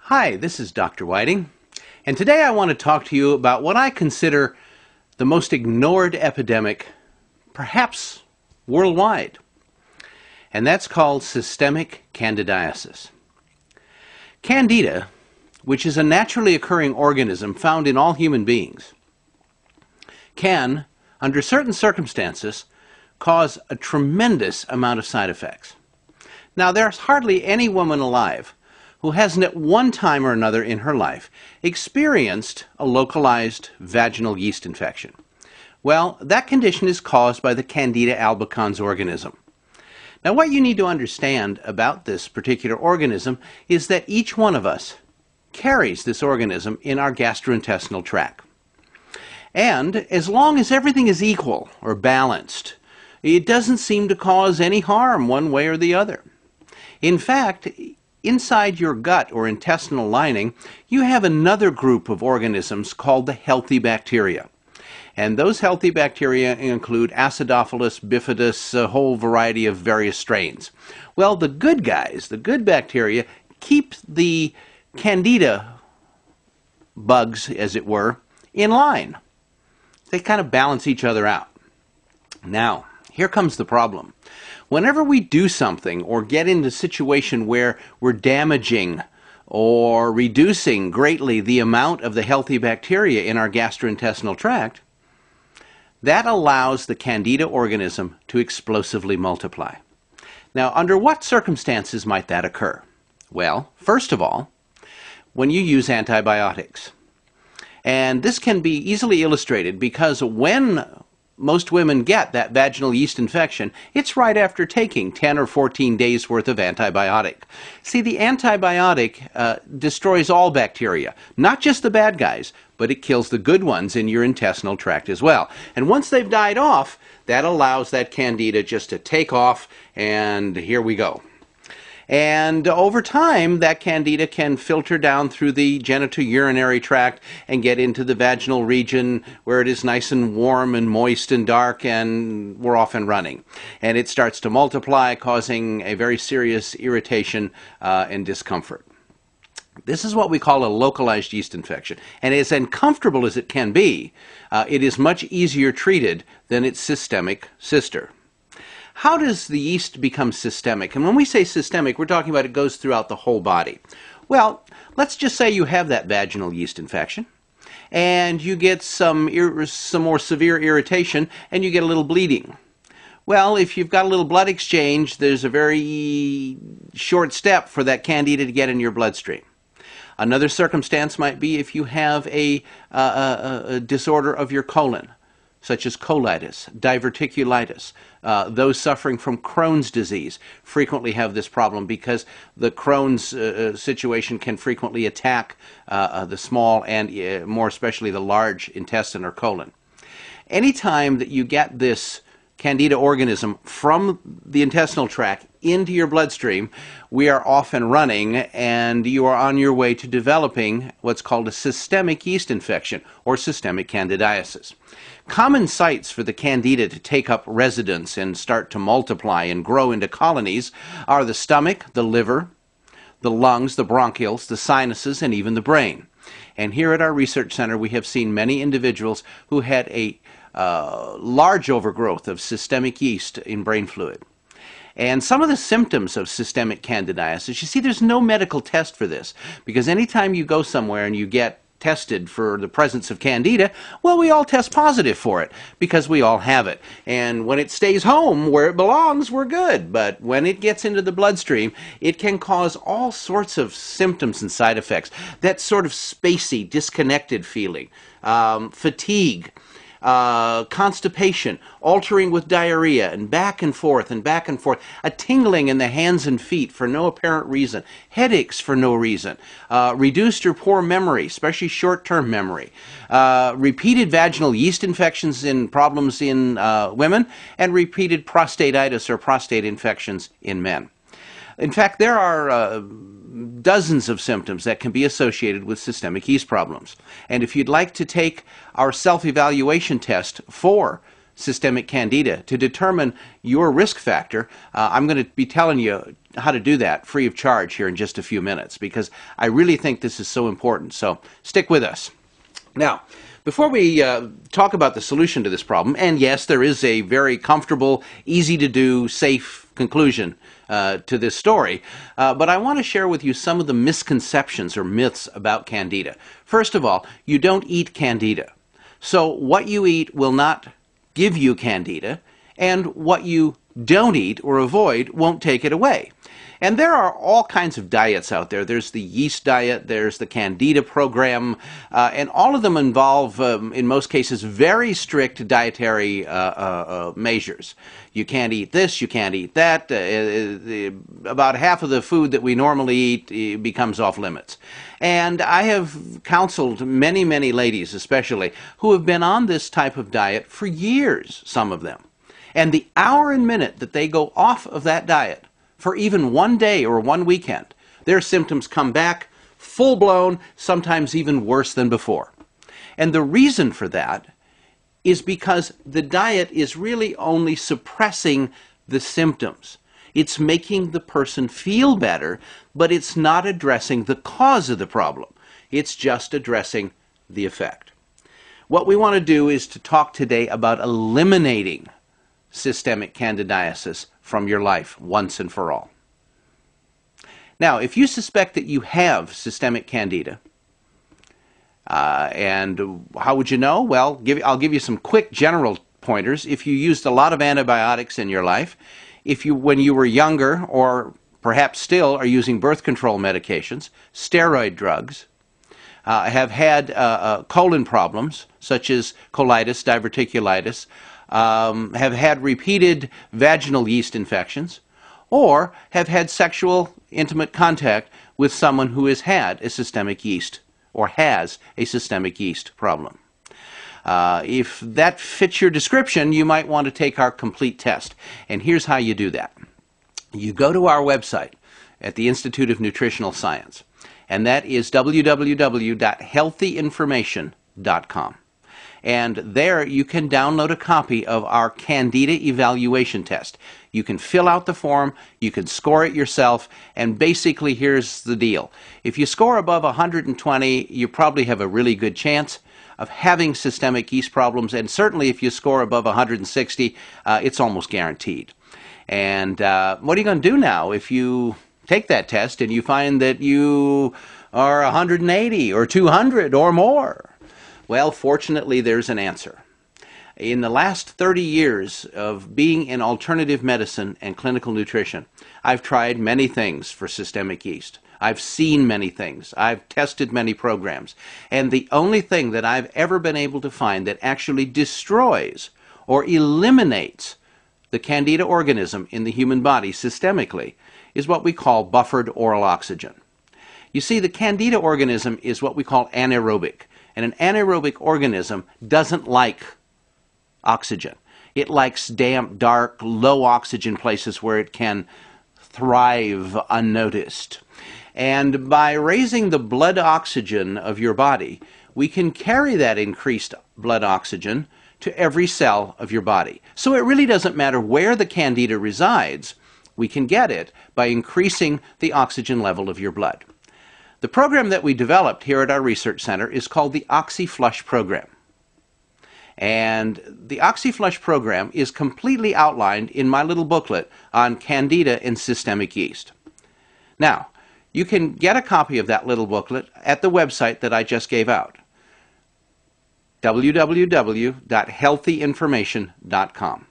Hi, this is Dr. Whiting, and today I want to talk to you about what I consider the most ignored epidemic, perhaps worldwide, and that's called systemic candidiasis. Candida, which is a naturally occurring organism found in all human beings, can, under certain circumstances, cause a tremendous amount of side effects. Now, there's hardly any woman alive who hasn't at one time or another in her life experienced a localized vaginal yeast infection. Well, that condition is caused by the Candida albicans organism. Now, what you need to understand about this particular organism is that each one of us carries this organism in our gastrointestinal tract. And as long as everything is equal or balanced, it doesn't seem to cause any harm one way or the other. In fact, inside your gut or intestinal lining, you have another group of organisms called the healthy bacteria. And those healthy bacteria include Acidophilus, Bifidus, a whole variety of various strains. Well, the good guys, the good bacteria, keep the Candida bugs, as it were, in line. They kind of balance each other out. Now, here comes the problem. Whenever we do something or get into a situation where we're damaging or reducing greatly the amount of the healthy bacteria in our gastrointestinal tract, that allows the Candida organism to explosively multiply. Now, under what circumstances might that occur? Well, first of all, when you use antibiotics. And this can be easily illustrated because when most women get that vaginal yeast infection, it's right after taking 10 or 14 days worth of antibiotic. See, the antibiotic destroys all bacteria, not just the bad guys, but it kills the good ones in your intestinal tract as well. And once they've died off, that allows that Candida just to take off, and here we go. And over time, that Candida can filter down through the genitourinary tract and get into the vaginal region where it is nice and warm and moist and dark, and we're off and running. And it starts to multiply, causing a very serious irritation and discomfort. This is what we call a localized yeast infection. And as uncomfortable as it can be, it is much easier treated than its systemic sister. How does the yeast become systemic? And when we say systemic, we're talking about it goes throughout the whole body. Well, let's just say you have that vaginal yeast infection, and you get some more severe irritation, and you get a little bleeding. Well, if you've got a little blood exchange, there's a very short step for that Candida to get in your bloodstream. Another circumstance might be if you have a disorder of your colon, such as colitis, diverticulitis. Those suffering from Crohn's disease frequently have this problem because the Crohn's situation can frequently attack the small and more especially the large intestine or colon. Anytime that you get this Candida organism from the intestinal tract into your bloodstream, we are off and running, and you are on your way to developing what's called a systemic yeast infection or systemic candidiasis. Common sites for the Candida to take up residence and start to multiply and grow into colonies are the stomach, the liver, the lungs, the bronchioles, the sinuses, and even the brain. And here at our research center, we have seen many individuals who had a large overgrowth of systemic yeast in brain fluid. And some of the symptoms of systemic candidiasis, you see, there's no medical test for this, because anytime you go somewhere and you get tested for the presence of Candida, well, we all test positive for it because we all have it. And when it stays home where it belongs, we're good. But when it gets into the bloodstream, it can cause all sorts of symptoms and side effects. That sort of spacey, disconnected feeling, fatigue, constipation, altering with diarrhea, and back and forth, a tingling in the hands and feet for no apparent reason, headaches for no reason, reduced or poor memory, especially short-term memory, repeated vaginal yeast infections in problems in women, and repeated prostatitis or prostate infections in men. In fact, there are dozens of symptoms that can be associated with systemic yeast problems. And if you'd like to take our self-evaluation test for systemic candida to determine your risk factor. I'm going to be telling you how to do that free of charge here in just a few minutes, because I really think this is so important. So stick with us. Now, before we talk about the solution to this problem, and yes, there is a very comfortable, easy to do, safe conclusion to this story, but I want to share with you some of the misconceptions or myths about candida. First of all, you don't eat candida. So what you eat will not give you candida, and what you don't eat or avoid won't take it away. And there are all kinds of diets out there. There's the yeast diet, there's the candida program, and all of them involve, in most cases, very strict dietary measures. You can't eat this, you can't eat that. About half of the food that we normally eat becomes off limits. And I have counseled many, many ladies especially who have been on this type of diet for years, some of them. And the hour and minute that they go off of that diet, for even one day or one weekend, their symptoms come back full-blown, sometimes even worse than before. And the reason for that is because the diet is really only suppressing the symptoms. It's making the person feel better, but it's not addressing the cause of the problem. It's just addressing the effect. What we want to do is to talk today about eliminating systemic candidiasis from your life once and for all. Now, if you suspect that you have systemic candida, and how would you know? Well, I'll give you some quick general pointers. If you used a lot of antibiotics in your life, when you were younger, or perhaps still are using birth control medications, steroid drugs, have had colon problems such as colitis, diverticulitis, have had repeated vaginal yeast infections, or have had sexual intimate contact with someone who has had a systemic yeast or has a systemic yeast problem. If that fits your description, you might want to take our complete test. And here's how you do that. You go to our website at the Institute of Nutritional Science, and that is www.healthyinformation.com. And there you can download a copy of our Candida evaluation test. You can fill out the form, you can score it yourself, and basically here's the deal. If you score above 120, you probably have a really good chance of having systemic yeast problems, and certainly if you score above 160, it's almost guaranteed. And what are you going to do now if you take that test and you find that you are 180 or 200 or more? Well, fortunately, there's an answer. In the last 30 years of being in alternative medicine and clinical nutrition, I've tried many things for systemic yeast. I've seen many things. I've tested many programs. And the only thing that I've ever been able to find that actually destroys or eliminates the Candida organism in the human body systemically is what we call buffered oral oxygen. You see, the Candida organism is what we call anaerobic. And an anaerobic organism doesn't like oxygen. It likes damp, dark, low oxygen places where it can thrive unnoticed. And by raising the blood oxygen of your body, we can carry that increased blood oxygen to every cell of your body. So it really doesn't matter where the Candida resides, we can get it by increasing the oxygen level of your blood. The program that we developed here at our research center is called the OxyFlush program. And the OxyFlush program is completely outlined in my little booklet on Candida and systemic yeast. Now, you can get a copy of that little booklet at the website that I just gave out, www.healthyinformation.com.